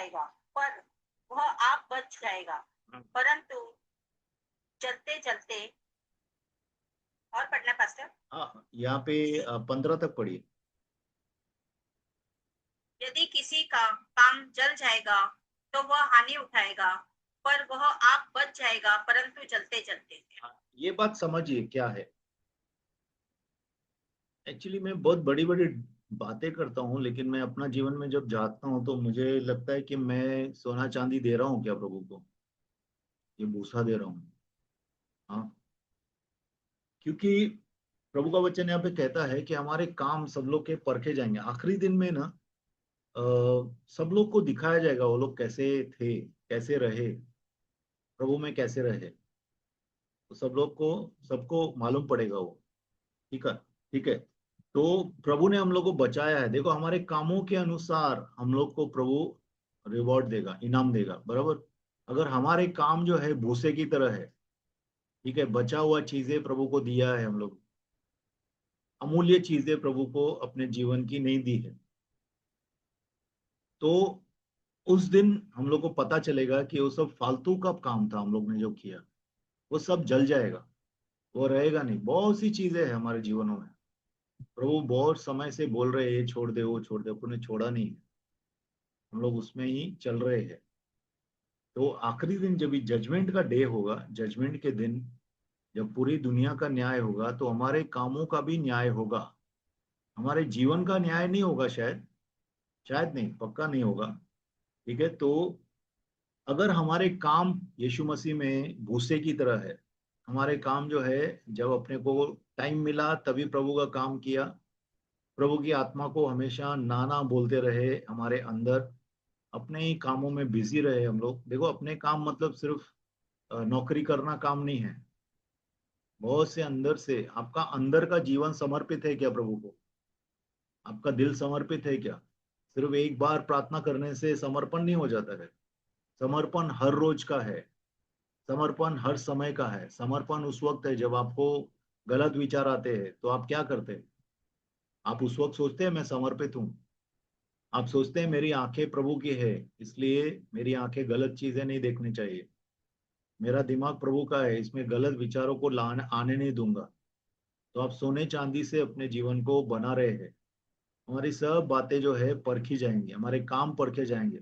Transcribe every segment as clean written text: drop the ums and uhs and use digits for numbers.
जाएगा पर वह आप बच जाएगा, परंतु चलते चलते। और पढ़ना पास्टर। हाँ, यहाँ पे 15 तक पढ़िए। यदि किसी का काम जल जाएगा तो वह हानि उठाएगा, पर वह आप बच जाएगा परंतु जलते जलते। ये बात समझिए क्या है। एक्चुअली मैं बहुत बड़ी बड़ी बातें करता हूँ, लेकिन मैं अपना जीवन में जब जाता हूँ तो मुझे लगता है कि मैं सोना चांदी दे रहा हूँ क्या प्रभु को, ये भूसा दे रहा हूँ। हाँ, क्योंकि प्रभु का वचन यहाँ पे कहता है कि हमारे काम सब लोग के परखे जाएंगे आखिरी दिन में ना। अ, सब लोग को दिखाया जाएगा वो लोग कैसे थे, कैसे रहे, प्रभु में कैसे रहे। तो सब लोग को, सबको मालूम पड़ेगा वो। ठीक है, ठीक है। तो प्रभु ने हम लोग को बचाया है, देखो हमारे कामों के अनुसार हम लोग को प्रभु रिवॉर्ड देगा, इनाम देगा, बराबर। अगर हमारे काम जो है भूसे की तरह है, ठीक है, बचा हुआ चीजें प्रभु को दिया है हम लोग, अमूल्य चीजें प्रभु को अपने जीवन की नहीं दी है, तो उस दिन हम लोग को पता चलेगा कि वो सब फालतू का काम था हम लोग ने जो किया, वो सब जल जाएगा, वो रहेगा नहीं। बहुत सी चीजें हैं हमारे जीवनों में, प्रभु बहुत समय से बोल रहे हैं ये छोड़ दे वो छोड़ दे, उन्होंने छोड़ा नहीं है, हम लोग उसमें ही चल रहे हैं। तो आखिरी दिन जब जजमेंट का डे होगा, जजमेंट के दिन जब पूरी दुनिया का न्याय होगा, तो हमारे कामों का भी न्याय होगा। हमारे जीवन का न्याय नहीं होगा शायद, शायद नहीं, पक्का नहीं होगा। ठीक है, तो अगर हमारे काम यीशु मसीह में भूसे की तरह है, हमारे काम जो है जब अपने को टाइम मिला तभी प्रभु का काम किया, प्रभु की आत्मा को हमेशा नाना बोलते रहे हमारे अंदर, अपने ही कामों में बिजी रहे हम लोग। देखो अपने काम मतलब सिर्फ नौकरी करना काम नहीं है, बहुत से अंदर से आपका अंदर का जीवन समर्पित है क्या प्रभु को, आपका दिल समर्पित है क्या। सिर्फ एक बार प्रार्थना करने से समर्पण नहीं हो जाता है, समर्पण हर रोज का है, समर्पण हर समय का है। समर्पण उस वक्त है जब आपको गलत विचार आते हैं तो आप क्या करते हैं, आप उस वक्त सोचते हैं मैं समर्पित हूँ, आप सोचते हैं मेरी आंखें प्रभु की है, इसलिए मेरी आंखें गलत चीजें नहीं देखनी चाहिए, मेरा दिमाग प्रभु का है, इसमें गलत विचारों को लाने आने नहीं दूंगा। तो आप सोने चांदी से अपने जीवन को बना रहे हैं। हमारी सब बातें जो है परखी जाएंगी, हमारे काम परखे जाएंगे।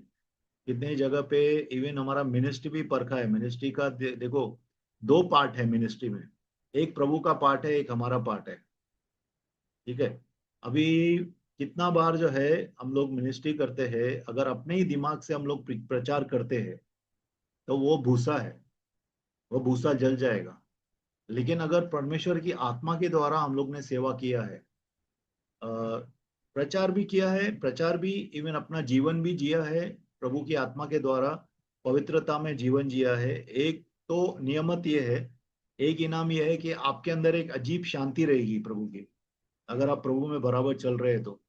कितने जगह पे इवन हमारा मिनिस्ट्री भी परखा है। मिनिस्ट्री का देखो दो पार्ट है मिनिस्ट्री में, एक प्रभु का पार्ट है, एक हमारा पार्ट है। ठीक है, अभी कितना बार जो है हम लोग मिनिस्ट्री करते हैं, अगर अपने ही दिमाग से हम लोग प्रचार करते हैं तो वो भूसा है, वो भूसा जल जाएगा। लेकिन अगर परमेश्वर की आत्मा के द्वारा हम लोग ने सेवा किया है, अ, प्रचार भी किया है, प्रचार भी, इवन अपना जीवन भी जिया है प्रभु की आत्मा के द्वारा, पवित्रता में जीवन जिया है, एक तो नियमत ये है, एक इनाम ये है कि आपके अंदर एक अजीब शांति रहेगी प्रभु की, अगर आप प्रभु में बराबर चल रहे हैं तो।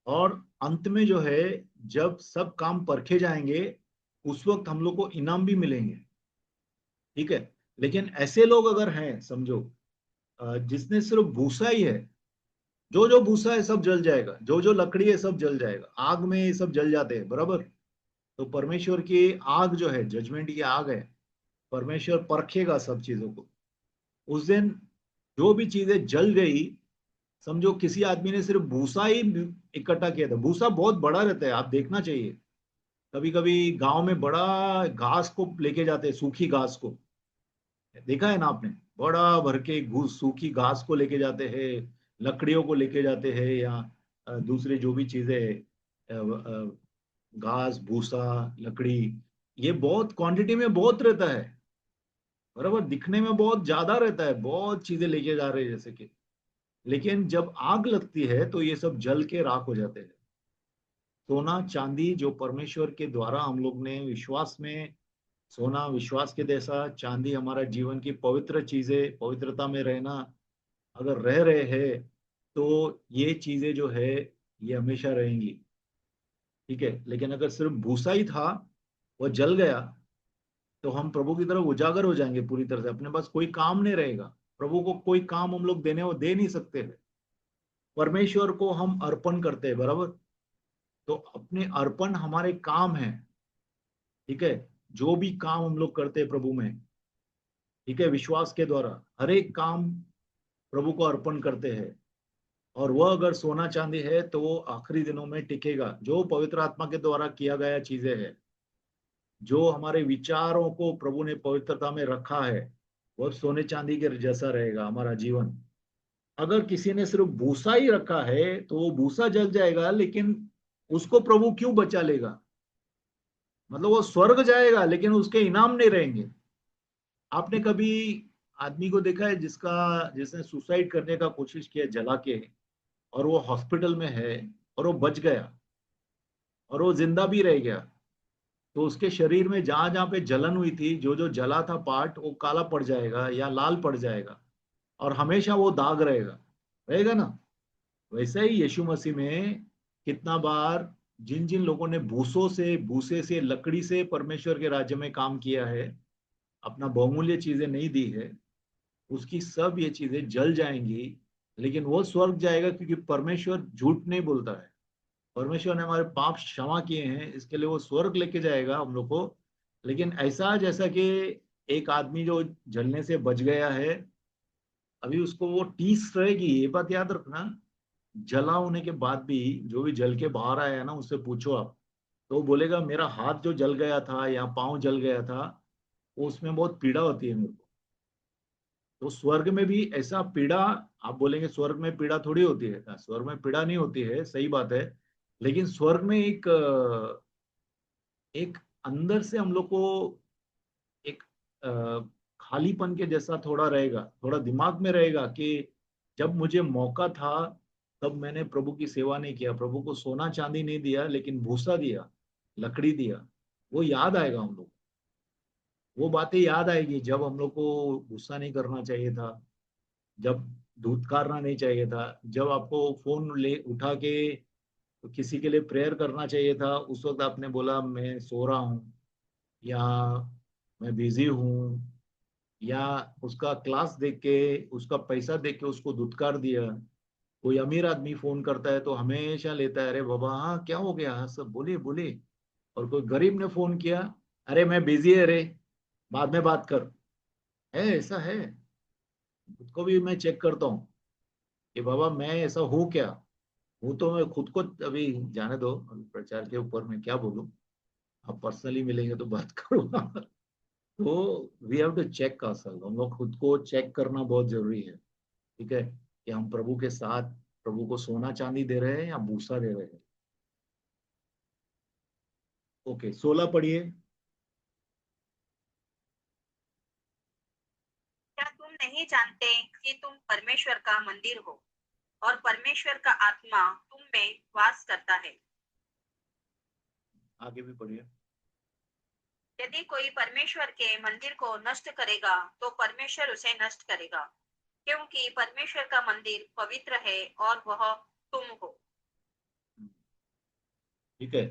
और अंत में जो है जब सब काम परखे जाएंगे, उस वक्त हम लोग को इनाम भी मिलेंगे। ठीक है, लेकिन ऐसे लोग अगर हैं समझो, जिसने सिर्फ भूसा ही है, जो जो भूसा है सब जल जाएगा, जो जो लकड़ी है सब जल जाएगा, आग में ये सब जल जाते हैं, बराबर। तो परमेश्वर की आग जो है, जजमेंट की आग है, परमेश्वर परखेगा सब चीजों को उस दिन। जो भी चीजें जल गई, समझो किसी आदमी ने सिर्फ भूसा ही इकट्ठा किया था, भूसा बहुत बड़ा रहता है, आप देखना चाहिए। कभी कभी गांव में बड़ा घास को लेके जाते हैं, सूखी घास को, देखा है ना आपने, बड़ा भर के घूस सूखी घास को लेके जाते हैं, लकड़ियों को लेके जाते हैं, या दूसरे जो भी चीजें घास भूसा लकड़ी, ये बहुत क्वांटिटी में बहुत रहता है, बराबर, दिखने में बहुत ज्यादा रहता है, बहुत चीजें लेके जा रहे हैं जैसे कि। लेकिन जब आग लगती है तो ये सब जल के राख हो जाते हैं। सोना चांदी जो परमेश्वर के द्वारा हम लोग ने विश्वास में, सोना विश्वास के जैसा, चांदी हमारा जीवन की पवित्र चीजें, पवित्रता में रहना, अगर रह रहे हैं तो ये चीजें जो है ये हमेशा रहेंगी। ठीक है, लेकिन अगर सिर्फ भूसा ही था, वो जल गया, तो हम प्रभु की तरफ उजागर हो जाएंगे पूरी तरह से, अपने पास कोई काम नहीं रहेगा, प्रभु को कोई काम हम लोग देने वो दे नहीं सकते हैं। परमेश्वर को हम अर्पण करते हैं, बराबर। तो अपने अर्पण हमारे काम है, ठीक है। जो भी काम हम लोग करते हैं प्रभु में, ठीक है, विश्वास के द्वारा हर एक काम प्रभु को अर्पण करते हैं। और वह अगर सोना चांदी है तो वो आखिरी दिनों में टिकेगा। जो पवित्र आत्मा के द्वारा किया गया चीजें है, जो हमारे विचारों को प्रभु ने पवित्रता में रखा है, वह सोने चांदी के जैसा रहेगा हमारा जीवन। अगर किसी ने सिर्फ भूसा ही रखा है तो वो भूसा जल जाएगा, लेकिन उसको प्रभु क्यों बचा लेगा? मतलब वो स्वर्ग जाएगा लेकिन उसके इनाम नहीं रहेंगे। आपने कभी आदमी को देखा है जिसने सुसाइड करने का कोशिश किया जला के, और वो हॉस्पिटल में है, और वो बच गया, और वो जिंदा भी रह गया? तो उसके शरीर में जहां जहां पे जलन हुई थी, जो जो जला था पार्ट, वो काला पड़ जाएगा या लाल पड़ जाएगा, और हमेशा वो दाग रहेगा, रहेगा ना। वैसा ही यीशु मसीह में कितना बार जिन जिन लोगों ने भूसे से लकड़ी से परमेश्वर के राज्य में काम किया है, अपना बहुमूल्य चीजें नहीं दी है, उसकी सब ये चीजें जल जाएंगी। लेकिन वो स्वर्ग जाएगा, क्योंकि परमेश्वर झूठ नहीं बोलता है। परमेश्वर ने हमारे पाप क्षमा किए हैं, इसके लिए वो स्वर्ग लेके जाएगा हम लोग को। लेकिन ऐसा जैसा कि एक आदमी जो जलने से बच गया है, अभी उसको वो टीस रहेगी, ये बात याद रखना। जला होने के बाद भी जो भी जल के बाहर आया है ना, उससे पूछो आप, तो वो बोलेगा मेरा हाथ जो जल गया था या पाँव जल गया था, वो उसमें बहुत पीड़ा होती है मेरे को। तो स्वर्ग में भी ऐसा पीड़ा, आप बोलेंगे स्वर्ग में पीड़ा थोड़ी होती है, स्वर्ग में पीड़ा नहीं होती है, सही बात है। लेकिन स्वर्ग में एक अंदर से हम लोग को एक अ, खालीपन के जैसा थोड़ा रहेगा, थोड़ा दिमाग में रहेगा कि जब मुझे मौका था तब मैंने प्रभु की सेवा नहीं किया, प्रभु को सोना चांदी नहीं दिया, लेकिन भूसा दिया, लकड़ी दिया। वो याद आएगा हम लोग, वो बातें याद आएगी जब हम लोग को गुस्सा नहीं करना चाहिए था, जब धुतकारना नहीं चाहिए था, जब आपको फोन ले उठा के किसी के लिए प्रेयर करना चाहिए था, उस वक्त आपने बोला मैं सो रहा हूँ, या मैं बिजी हूँ, या उसका क्लास देख के, उसका पैसा देख के उसको धुतकार दिया। कोई अमीर आदमी फोन करता है तो हमेशा लेता है, अरे बाबा हाँ क्या हो गया, हाँ सब बोलिए बोलिए। और कोई गरीब ने फोन किया, अरे मैं बिजी है रे, बाद में बात कर। है, ऐसा है। खुद को भी मैं चेक करता हूँ कि बाबा मैं ऐसा हूँ क्या। हूँ तो मैं खुद को, अभी जाने दो, अभी प्रचार के ऊपर मैं क्या बोलूँ, आप पर्सनली मिलेंगे तो बात करूंगा। तो we have to check ourself, हम लोग खुद को चेक करना बहुत जरूरी है, ठीक है, कि हम प्रभु के साथ प्रभु को सोना चांदी दे रहे हैं या भूसा दे रहे हैं। ओके, 16 पढ़िए। क्या तुम नहीं जानते कि तुम परमेश्वर का मंदिर हो और परमेश्वर का आत्मा तुम में वास करता है? आगे भी पढ़िए। यदि कोई परमेश्वर के मंदिर को नष्ट करेगा तो परमेश्वर उसे नष्ट करेगा, क्योंकि परमेश्वर का मंदिर पवित्र है और वह तुम हो। ठीक है,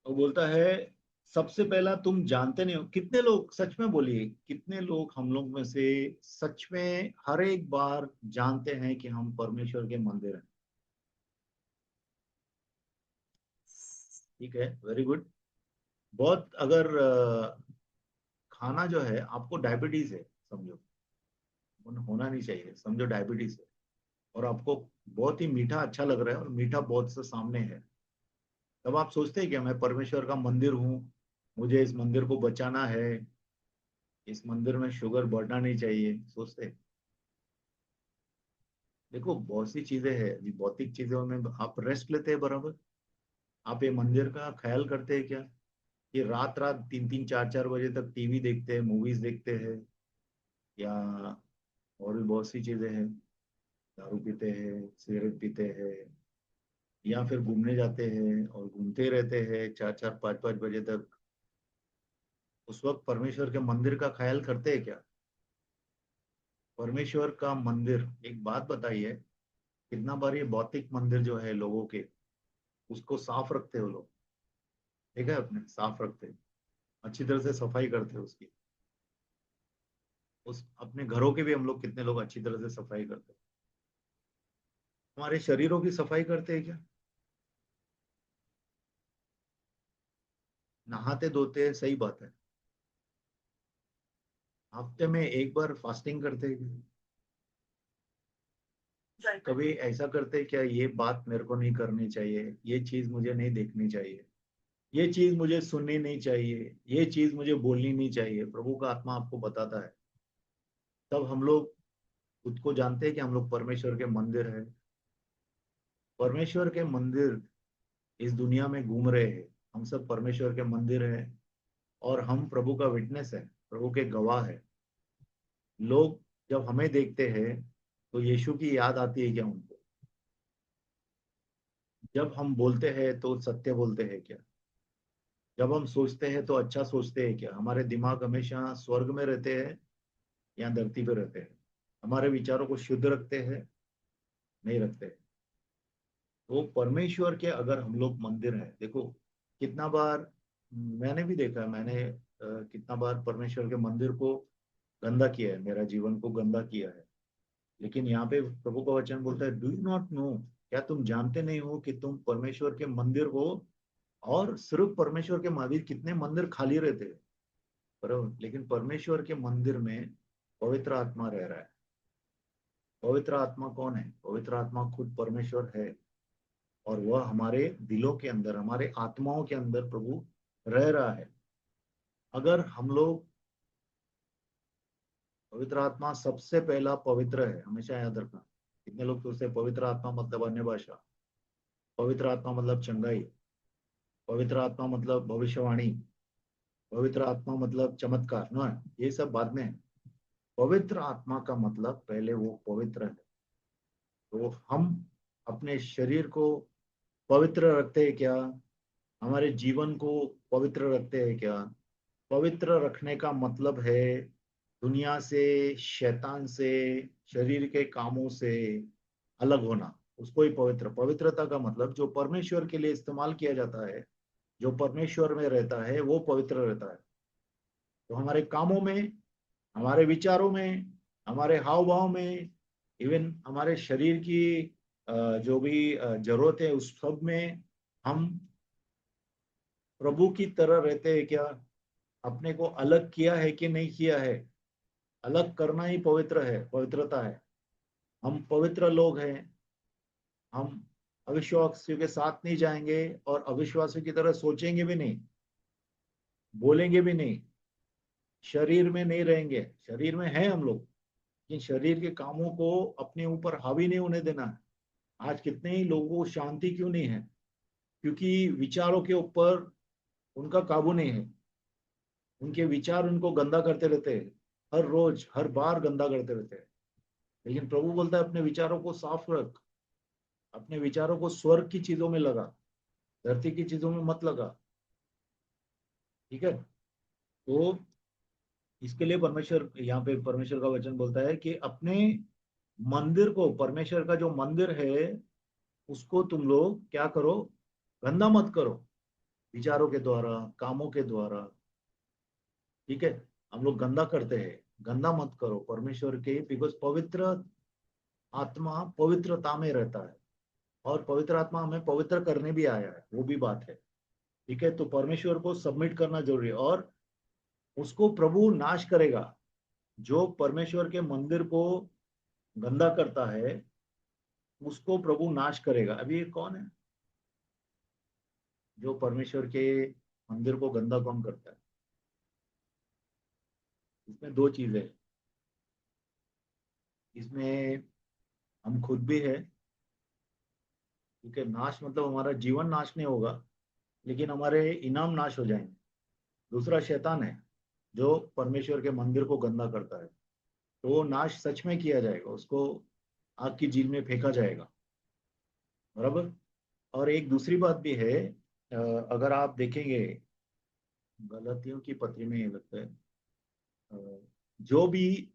वो बोलता है सबसे पहला तुम जानते नहीं हो। कितने लोग, सच में बोलिए, कितने लोग हम लोग में से सच में हर एक बार जानते हैं कि हम परमेश्वर के मंदिर हैं? ठीक है, वेरी गुड। बहुत, अगर खाना जो है, आपको डायबिटीज है समझो, होना नहीं चाहिए, समझो डायबिटीज है, और आपको बहुत ही मीठा अच्छा लग रहा है, और मीठा बहुत से सामने है, तब आप सोचते हैं कि मैं परमेश्वर का मंदिर हूँ, मुझे इस मंदिर को बचाना है, इस मंदिर में शुगर बढ़ना नहीं चाहिए, सोचते हैं? देखो बहुत सी चीजें हैं, अभी भौतिक चीजों में आप रेस्ट लेते हैं बराबर, आप ये मंदिर का ख्याल करते हैं क्या? ये रात रात 3 3 4 4 बजे तक टीवी देखते हैं, मूवीज देखते हैं, या और भी बहुत सी चीजें हैं, दारू पीते हैं, सिगरेट पीते हैं, या फिर घूमने जाते हैं और घूमते रहते हैं 4 4 5 5 बजे तक। उस वक्त परमेश्वर के मंदिर का ख्याल करते हैं क्या? परमेश्वर का मंदिर, एक बात बताइए, कितना बार ये भौतिक मंदिर जो है लोगों के, उसको साफ रखते हो लोग? देखा है आपने? साफ रखते हैं, अच्छी तरह से सफाई करते हैं उसकी। उस अपने घरों के भी हम लोग कितने लोग अच्छी तरह से सफाई करते हैं? हमारे शरीरों की सफाई करते हैं क्या? नहाते धोते हैं, सही बात है। हफ्ते में एक बार फास्टिंग करते हैं, बिल्कुल। कभी ऐसा करते हैं क्या, ये बात मेरे को नहीं करनी चाहिए, ये चीज मुझे नहीं देखनी चाहिए, ये चीज मुझे सुननी नहीं चाहिए, ये चीज मुझे बोलनी नहीं चाहिए, प्रभु का आत्मा आपको बताता है। तब हम लोग खुद को जानते हैं कि हम लोग परमेश्वर के मंदिर है। परमेश्वर के मंदिर इस दुनिया में घूम रहे हैं। हम सब परमेश्वर के मंदिर हैं, और हम प्रभु का विटनेस है, प्रभु के गवाह है। लोग जब हमें देखते हैं तो यीशु की याद आती है क्या उनको? जब हम बोलते हैं तो सत्य बोलते हैं क्या? जब हम सोचते हैं तो अच्छा सोचते हैं क्या? हमारे दिमाग हमेशा स्वर्ग में रहते हैं या धरती पे रहते हैं? हमारे विचारों को शुद्ध रखते हैं, नहीं रखते? तो परमेश्वर के अगर हम लोग मंदिर हैं, देखो कितना बार मैंने भी देखा है, मैंने कितना बार परमेश्वर के मंदिर को गंदा किया है, मेरा जीवन को गंदा किया है। लेकिन यहाँ पे प्रभु का वचन बोलता है, डू यू नॉट नो, क्या तुम जानते नहीं हो कि तुम परमेश्वर के मंदिर हो? और सिर्फ परमेश्वर के मंदिर, कितने मंदिर खाली रहते हैं, बराबर, लेकिन परमेश्वर के मंदिर में पवित्र आत्मा रह रहा है। पवित्र आत्मा कौन है? पवित्र आत्मा खुद परमेश्वर है, और वह हमारे दिलों के अंदर, हमारे आत्माओं के अंदर प्रभु रह रहा है। अगर हम लोग, पवित्र आत्मा सबसे पहला पवित्र है, हमेशा याद रखना। कितने लोग सोचते हैं पवित्र आत्मा मतलब अन्य भाषा, पवित्र आत्मा मतलब चंगाई, पवित्र आत्मा मतलब भविष्यवाणी, पवित्र आत्मा मतलब चमत्कार ना, ये सब बाद में है। पवित्र आत्मा का मतलब पहले वो पवित्र है। तो हम अपने शरीर को पवित्र रखते हैं क्या? हमारे जीवन को पवित्र रखते हैं क्या? पवित्र रखने का मतलब है दुनिया से, शैतान से, शरीर के कामों से अलग होना। उसको ही पवित्र, पवित्रता का मतलब जो परमेश्वर के लिए इस्तेमाल किया जाता है, जो परमेश्वर में रहता है, वो पवित्र रहता है। तो हमारे कामों में, हमारे विचारों में, हमारे हाव भाव में, इवन हमारे शरीर की जो भी जरूरत है, उस सब में हम प्रभु की तरह रहते हैं क्या? अपने को अलग किया है कि नहीं किया है? अलग करना ही पवित्र है, पवित्रता है। हम पवित्र लोग हैं। हम अविश्वासियों के साथ नहीं जाएंगे, और अविश्वासियों की तरह सोचेंगे भी नहीं, बोलेंगे भी नहीं, शरीर में नहीं रहेंगे। शरीर में है हम लोग, लेकिन शरीर के कामों को अपने ऊपर हावी नहीं होने देना है। आज कितने ही लोगों को शांति क्यों नहीं है? क्योंकि विचारों के ऊपर उनका काबू नहीं है। उनके विचार उनको गंदा करते रहते हैं, हर रोज हर बार गंदा करते रहते हैं। लेकिन प्रभु बोलता है अपने विचारों को साफ रख, अपने विचारों को स्वर्ग की चीजों में लगा, धरती की चीजों में मत लगा। ठीक है? तो इसके लिए परमेश्वर, यहाँ पे परमेश्वर का वचन बोलता है कि अपने मंदिर को, परमेश्वर का जो मंदिर है, उसको तुम लोग क्या करो? गंदा मत करो, विचारों के द्वारा, कामों के द्वारा। ठीक है? हम लोग गंदा करते हैं, गंदा मत करो परमेश्वर के, बिकॉज पवित्र आत्मा पवित्रता में रहता है, और पवित्र आत्मा हमें पवित्र करने भी आया है, वो भी बात है। ठीक है? तो परमेश्वर को सबमिट करना जरूरी है, और उसको प्रभु नाश करेगा। जो परमेश्वर के मंदिर को गंदा करता है, उसको प्रभु नाश करेगा। अभी ये कौन है जो परमेश्वर के मंदिर को गंदा कौन करता है? इसमें दो चीजें हैं। इसमें हम खुद भी है। ठीक है? नाश मतलब हमारा जीवन नाश नहीं होगा, लेकिन हमारे इनाम नाश हो जाएंगे। दूसरा शैतान है, जो परमेश्वर के मंदिर को गंदा करता है। तो वो नाश सच में किया जाएगा, उसको आग की झील में फेंका जाएगा। बराबर? और एक दूसरी बात भी है, अगर आप देखेंगे गलतियों की पत्री में, ये लगता है अ, जो भी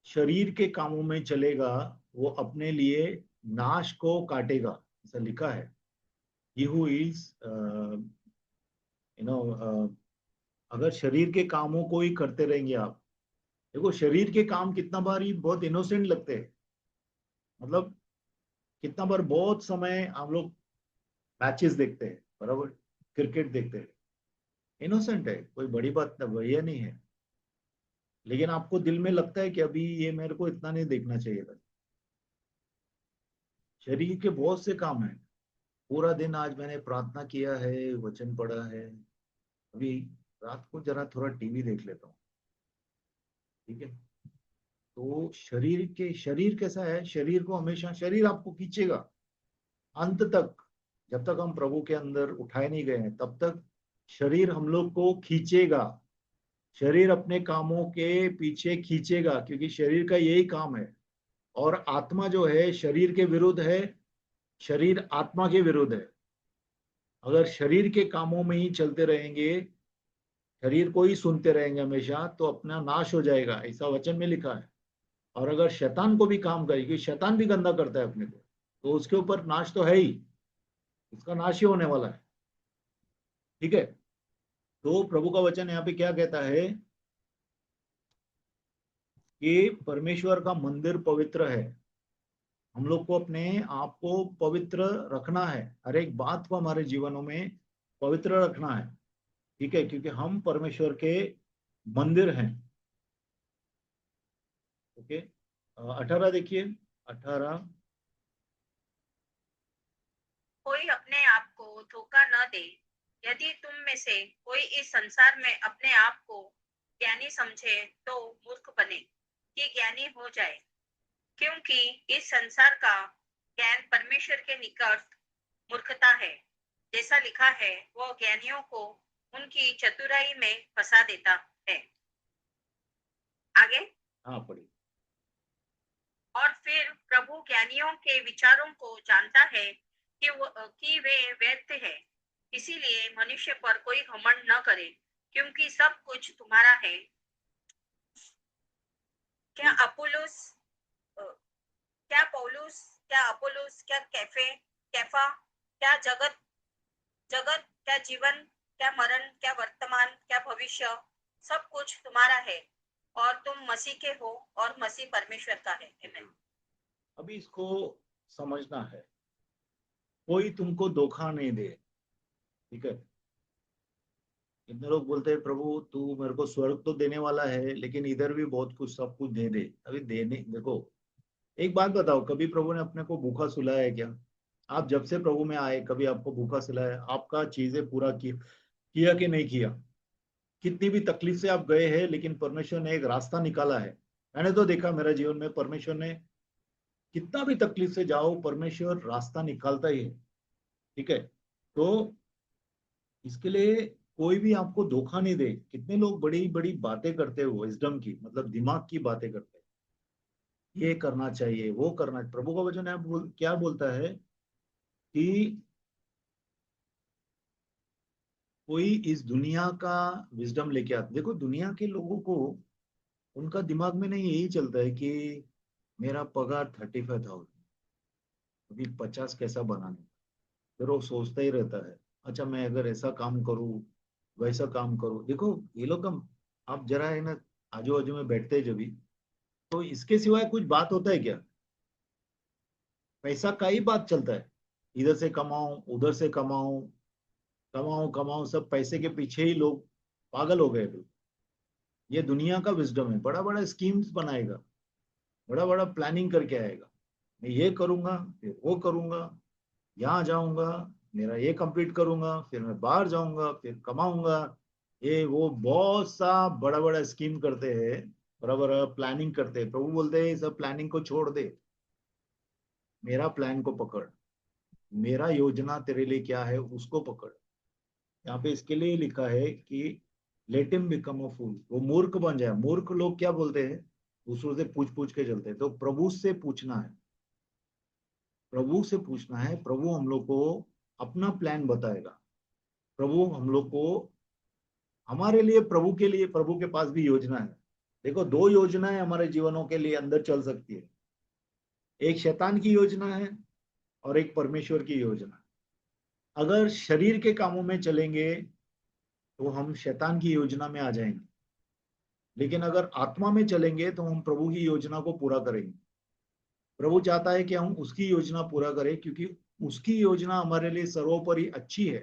शरीर के कामों में चलेगा, वो अपने लिए नाश को काटेगा, ऐसा लिखा है। he who is अगर शरीर के कामों को ही करते रहेंगे आप, देखो शरीर के काम कितना बार ही बहुत इनोसेंट लगते हैं। मतलब कितना बार, बहुत समय हम लोग मैचेस देखते हैं, बराबर, क्रिकेट देखते हैं, इनोसेंट है, कोई बड़ी बात वही नहीं है, लेकिन आपको दिल में लगता है कि अभी ये मेरे को इतना नहीं देखना चाहिए था। शरीर के बहुत से काम है। पूरा दिन आज मैंने प्रार्थना किया है, वचन पढ़ा है, अभी रात को जरा थोड़ा टीवी देख लेता हूँ, ठीक है। तो शरीर कैसा है, शरीर को हमेशा शरीर आपको खींचेगा अंत तक। जब तक हम प्रभु के अंदर उठाए नहीं गए हैं तब तक शरीर हम लोग को खींचेगा। शरीर अपने कामों के पीछे खींचेगा, क्योंकि शरीर का यही काम है। और आत्मा जो है शरीर के विरुद्ध है, शरीर आत्मा के विरुद्ध है। अगर शरीर के कामों में ही चलते रहेंगे, शरीर को ही सुनते रहेंगे हमेशा, तो अपना नाश हो जाएगा, ऐसा वचन में लिखा है। और अगर शैतान को भी काम करेगी, शैतान भी गंदा करता है अपने को, तो उसके ऊपर नाश तो है ही, उसका नाश ही होने वाला है, ठीक है। तो प्रभु का वचन यहाँ पे क्या कहता है कि परमेश्वर का मंदिर पवित्र है। हम लोग को अपने आप को पवित्र रखना है, हर एक बात को हमारे जीवनों में पवित्र रखना है, ठीक है, क्योंकि हम परमेश्वर के मंदिर हैं। ओके, 18 देखिए, 18। कोई अपने आप को धोखा न दे। यदि तुम में से कोई इस संसार में अपने आप को ज्ञानी समझे तो मूर्ख बने कि ज्ञानी हो जाए, क्योंकि इस संसार का ज्ञान परमेश्वर के निकट मूर्खता है। जैसा लिखा है, वो ज्ञानियों को उनकी चतुराई में फंसा देता है। आगे, हाँ पढ़िए। और फिर प्रभु ज्ञानियों के विचारों को जानता है कि वे व्यर्थ है। इसीलिए मनुष्य पर कोई घमंड न करे, क्योंकि सब कुछ तुम्हारा है। क्या अपुलुस, अ, क्या पौलुस, क्या अपोलोस, क्या कैफा, क्या जगत जगत, क्या जीवन, क्या मरण, क्या वर्तमान, क्या भविष्य, सब कुछ तुम्हारा है, और तुम मसीह के हो और मसीह परमेश्वर का है। आमीन। अभी इसको समझना है, कोई तुमको धोखा नहीं दे, ठीक है। इतने लोग बोलते हैं प्रभु तू मेरे को स्वर्ग तो देने वाला है, लेकिन इधर भी बहुत कुछ सब कुछ दे दे। अभी देने देखो, एक बात बताओ, कभी प्रभु ने अपने को भूखा सुलाया है क्या? आप जब से प्रभु में आए कभी आपको भूखा सुलाया? आपका चीजें पूरा किया कि नहीं किया? कितनी भी तकलीफ से आप गए हैं, लेकिन परमेश्वर ने एक रास्ता निकाला है। मैंने तो देखा मेरा जीवन में, परमेश्वर ने कितना भी तकलीफ से जाओ, परमेश्वर रास्ता निकालता ही है, ठीक है। तो इसके लिए कोई भी आपको धोखा नहीं दे। कितने लोग बड़ी बड़ी बातें करते हो, विजडम की, मतलब दिमाग की बातें करते हैं, ये करना चाहिए वो करना। प्रभु का वचन है क्या बोलता है कि कोई इस दुनिया का विजडम लेके आता। देखो दुनिया के लोगों को, उनका दिमाग में नहीं यही चलता है कि मेरा पगार 35,000, अभी 50 कैसा बनाने। फिर वो सोचता ही रहता है, अच्छा मैं अगर ऐसा काम करूँ, वैसा काम करूँ। देखो ये लोग हम, आप जरा है ना आजू बाजू में बैठते हैं जब भी, तो इसके सिवाय कुछ बात होता है क्या? पैसा का ही बात चलता है, इधर से कमाओ उधर से कमाओ, कमाओ कमाओ, सब पैसे के पीछे ही लोग पागल हो गए लोग। ये दुनिया का विजडम है, बड़ा बड़ा स्कीम्स बनाएगा, बड़ा बड़ा प्लानिंग करके आएगा, मैं ये करूंगा फिर वो करूंगा, यहाँ जाऊंगा, मेरा ये कंप्लीट करूंगा, फिर मैं बाहर जाऊंगा, फिर कमाऊंगा। ये वो बहुत सा बड़ा बड़ा स्कीम करते हैं, बड़ा बड़ा प्लानिंग करते हैं। प्रभु बोलते हैं सब प्लानिंग को छोड़ दे, मेरा प्लान को पकड़, मेरा योजना तेरे लिए क्या है उसको पकड़। यहाँ पे इसके लिए लिखा है कि लेट हिम बिकम अ फूल, वो मूर्ख बन जाए। मूर्ख लोग क्या बोलते हैं? दूसरों से पूछ पूछ के चलते हैं। तो प्रभु से पूछना है, प्रभु से पूछना है, प्रभु हम लोग को अपना प्लान बताएगा। प्रभु हम लोग को, हमारे लिए, प्रभु के लिए, प्रभु के पास भी योजना है। देखो दो योजनाएं हमारे जीवनों के लिए अंदर चल सकती है, एक शैतान की योजना है और एक परमेश्वर की योजना। अगर शरीर के कामों में चलेंगे तो हम शैतान की योजना में आ जाएंगे, लेकिन अगर आत्मा में चलेंगे तो हम प्रभु की योजना को पूरा करेंगे। प्रभु चाहता है कि हम उसकी योजना पूरा करें, क्योंकि उसकी योजना हमारे लिए सर्वोपरि अच्छी है।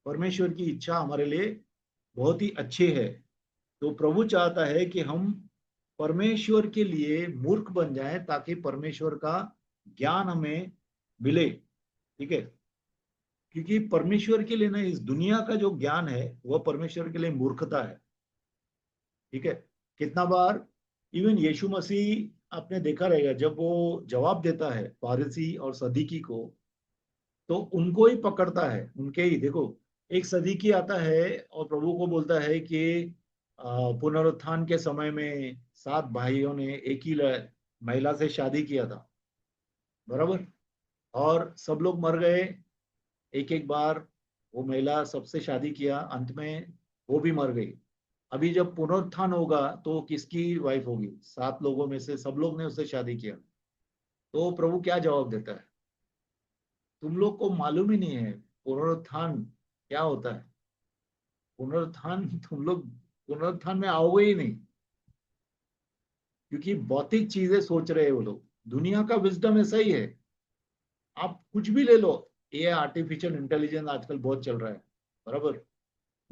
परमेश्वर की इच्छा हमारे लिए बहुत ही अच्छी है। तो प्रभु चाहता है कि हम परमेश्वर के लिए मूर्ख बन जाएं ताकि परमेश्वर का ज्ञान हमें मिले। ठीक है, क्योंकि परमेश्वर के लिए ना इस दुनिया का जो ज्ञान है वह परमेश्वर के लिए मूर्खता है। ठीक है, कितना बार इवन यीशु मसीह आपने देखा रहेगा जब वो जवाब देता है फारिसी और सदीकी को, तो उनको ही पकड़ता है, उनके ही देखो। एक सदीकी आता है और प्रभु को बोलता है कि पुनरुत्थान के समय में 7 भाइयों ने एक ही महिला से शादी किया था, बराबर, और सब लोग मर गए एक एक बार। वो महिला सबसे शादी किया, अंत में वो भी मर गई। अभी जब पुनरुत्थान होगा तो किसकी वाइफ होगी? 7 लोगों में से सब लोग ने उससे शादी किया। तो प्रभु क्या जवाब देता है? तुम लोग को मालूम ही नहीं है पुनरुत्थान क्या होता है। पुनरुत्थान तुम लोग पुनरुत्थान में आओगे ही नहीं, क्योंकि भौतिक चीजें सोच रहे हैं वो लोग। दुनिया का विजडम ऐसा ही है, आप कुछ भी ले लो। ये आर्टिफिशियल इंटेलिजेंस आजकल बहुत चल रहा है, बराबर,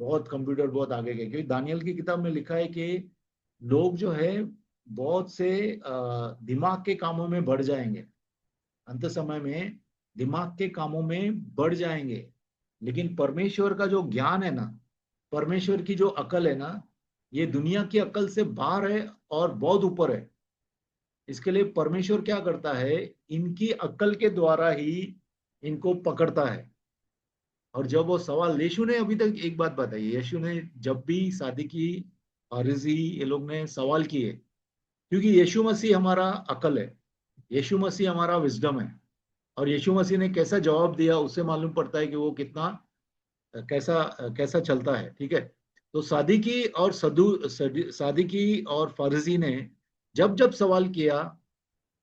बहुत कंप्यूटर बहुत आगे गए। क्योंकि दानियल की किताब में लिखा है कि लोग जो है बहुत से दिमाग के कामों में बढ़ जाएंगे अंत समय में, दिमाग के कामों में बढ़ जाएंगे। लेकिन परमेश्वर का जो ज्ञान है ना, परमेश्वर की जो अकल है ना, ये दुनिया की अकल से बाहर है और बहुत ऊपर है। इसके लिए परमेश्वर क्या करता है, इनकी अकल के द्वारा ही इनको पकड़ता है। और जब वो सवाल, यीशु ने अभी तक एक बात बताई, यीशु ने जब भी शादी की फरीसी ये लोग ने सवाल किए, क्योंकि यीशु मसीह हमारा अकल है, यीशु मसीह हमारा विजडम है। और यीशु मसीह ने कैसा जवाब दिया उससे मालूम पड़ता है कि वो कितना कैसा कैसा चलता है। ठीक है, तो सादिकी और सादिकी और फारसी ने जब जब सवाल किया,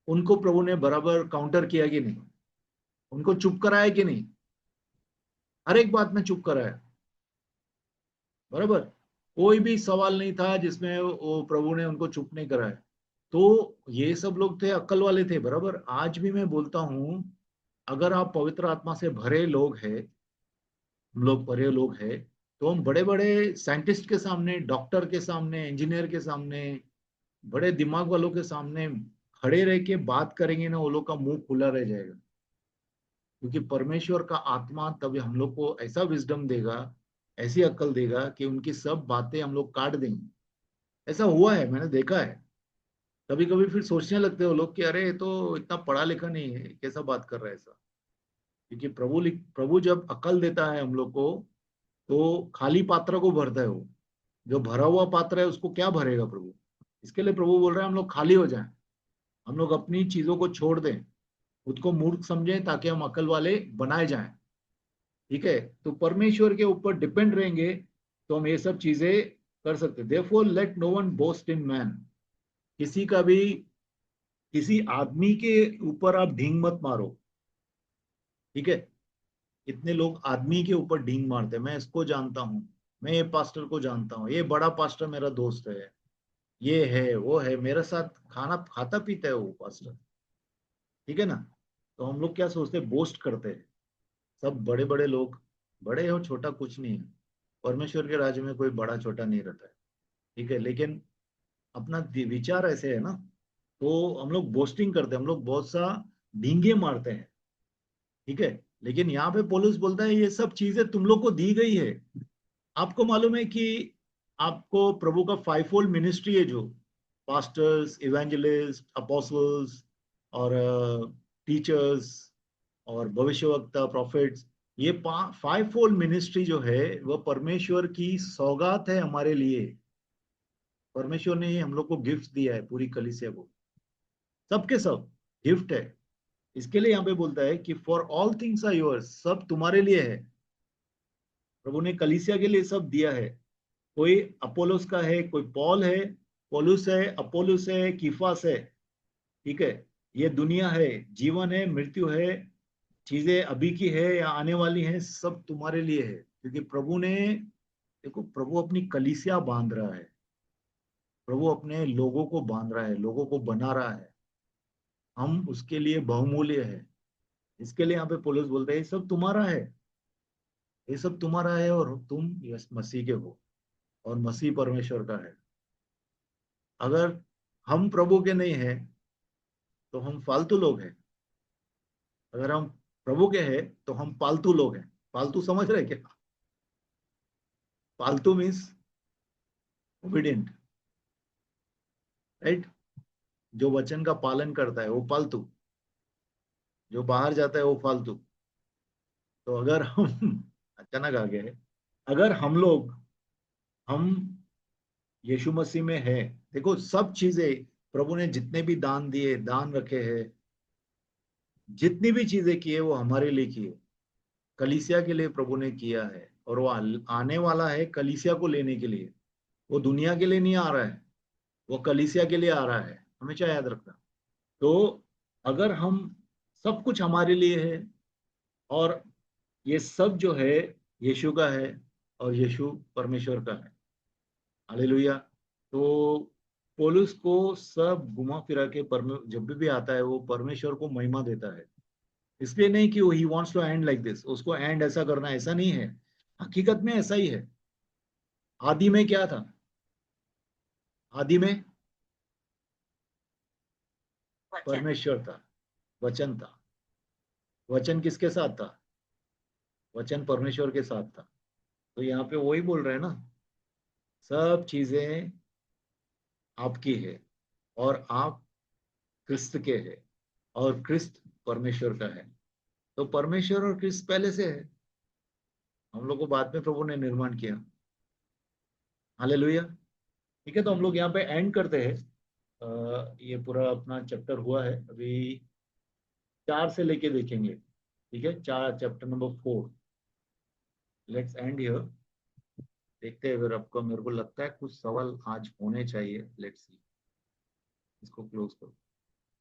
उनको प्रभु ने बराबर काउंटर किया कि नहीं, उनको चुप कराया कि नहीं? हर एक बात में चुप कराया, बराबर। कोई भी सवाल नहीं था जिसमें वो प्रभु ने उनको चुप नहीं कराया। तो ये सब लोग थे, अक्ल वाले थे, बराबर। आज भी मैं बोलता हूं, अगर आप पवित्र आत्मा से भरे लोग हैं, हम लोग भरे लोग हैं, तो हम बड़े बड़े साइंटिस्ट के सामने, डॉक्टर के सामने, इंजीनियर के सामने, बड़े दिमाग वालों के सामने खड़े रह के बात करेंगे ना, वो लोग का मुंह खुला रह जाएगा। क्योंकि परमेश्वर का आत्मा तभी हम लोग को ऐसा विजडम देगा, ऐसी अक्ल देगा कि उनकी सब बातें हम लोग काट देंगे। ऐसा हुआ है, मैंने देखा है। कभी कभी फिर सोचने लगते हो लोग कि अरे ये तो इतना पढ़ा लिखा नहीं है, कैसा बात कर रहा है ऐसा। क्योंकि प्रभु जब अकल देता है हम लोग को, तो खाली पात्र को भरता है वो। जो भरा हुआ पात्र है उसको क्या भरेगा प्रभु? इसके लिए प्रभु बोल रहे हैं हम लोग खाली हो जाएं, हम लोग अपनी चीजों को छोड़ दें, खुद को मूर्ख समझें ताकि हम अकल वाले बनाए जाएं। ठीक है, तो परमेश्वर के ऊपर डिपेंड रहेंगे तो हम ये सब चीजें कर सकते। Therefore let no one boast in man. किसी का भी, किसी आदमी के ऊपर आप ढींग मत मारो। ठीक है, इतने लोग आदमी के ऊपर ढींग मारते हैं। मैं इसको जानता हूँ, मैं ये पास्टर को जानता हूँ, ये बड़ा पास्टर मेरा दोस्त है, ये है वो है, मेरे साथ खाना खाता पीता है वो पास्टर। ठीक है ना? तो हम लोग क्या सोचते हैं, बोस्ट करते हैं। सब बड़े बड़े लोग, बड़े हो छोटा कुछ नहीं है, परमेश्वर के राज्य में कोई बड़ा छोटा नहीं रहता है। ठीक है, लेकिन अपना विचार ऐसे है ना, तो हम लोग बोस्टिंग करते हैं, हम लोग बहुत सा डींगे मारते हैं। ठीक है, लेकिन यहाँ पे पौलुस बोलता है ये सब चीजें तुम लोग को दी गई है। आपको मालूम है कि आपको प्रभु का 5 फोल्ड मिनिस्ट्री है, जो पास्टर्स, इवेंजलिस्ट, अपोस्टल्स और टीचर्स और भविष्यवक्ता, प्रॉफिट्स, ये 5 फोल्ड मिनिस्ट्री जो है वह परमेश्वर की सौगात है हमारे लिए। परमेश्वर ने ये हम लोग को गिफ्ट दिया है, पूरी कलीसिया को, सबके सब गिफ्ट है। इसके लिए यहाँ पे बोलता है कि for all things are yours, सब तुम्हारे लिए है। प्रभु ने कलीसिया के लिए सब दिया है। कोई अपोलोस का है, कोई पॉल है, पौलुस है, अपोलोस है, कीफास है। ठीक है, ये दुनिया है, जीवन है, मृत्यु है, चीजें अभी की है या आने वाली है, सब तुम्हारे लिए है। क्योंकि प्रभु ने, देखो, प्रभु अपनी कलीसिया बांध रहा है, प्रभु अपने लोगों को बांध रहा है, लोगों को बना रहा है। हम उसके लिए बहुमूल्य है। इसके लिए यहाँ पे पौलुस बोलते हैं सब तुम्हारा है। ये सब तुम्हारा है और तुम यस मसीह के हो और मसीह परमेश्वर का है। अगर हम प्रभु के नहीं हैं तो हम फालतू लोग हैं। अगर हम प्रभु के हैं तो हम पालतू लोग हैं। पालतू समझ रहे क्या? पालतू मीन्स ओबीडियंट, राइट? जो वचन का पालन करता है वो पालतू, जो बाहर जाता है वो फालतू। तो अगर हम अचानक आ गए, अगर हम यीशु मसीह में है, देखो सब चीजें प्रभु ने जितने भी दान दिए, दान रखे हैं, जितनी भी चीजें की है वो हमारे लिए की है। कलीसिया के लिए प्रभु ने किया है और वो आने वाला है कलीसिया को लेने के लिए। वो दुनिया के लिए नहीं आ रहा है, वो कलीसिया के लिए आ रहा है, हमेशा याद रखना। तो अगर हम सब कुछ हमारे लिए है और ये सब जो है यीशु का है और यीशु परमेश्वर का है। हालेलुया। तो पौलुस को सब घुमा फिरा के जब भी आता है वो परमेश्वर को महिमा देता है। इसलिए नहीं कि वो ही wants to and like this, उसको एंड ऐसा करना, ऐसा नहीं है। हकीकत में ऐसा ही है। आदि में क्या था? आदि में वचन। परमेश्वर था, वचन था। वचन किसके साथ था? वचन परमेश्वर के साथ था। तो यहाँ पे वही बोल रहे हैं ना, सब चीजें आपकी है और आप क्रिस्त के हैं और क्रिस्त परमेश्वर का है। तो परमेश्वर और क्रिस्त पहले से है, हम लोग को बाद में प्रभु ने निर्माण किया। हालेलुया। ठीक है, तो हम लोग यहाँ पे एंड करते हैं। ये पूरा अपना चैप्टर हुआ है अभी, 4 से लेके देखेंगे। ठीक है, 4 chapter number 4। Let's end here. देखते हैं, अगर आपको, मेरे को लगता है कुछ सवाल आज होने चाहिए। लेट्स सी, इसको क्लोज करो।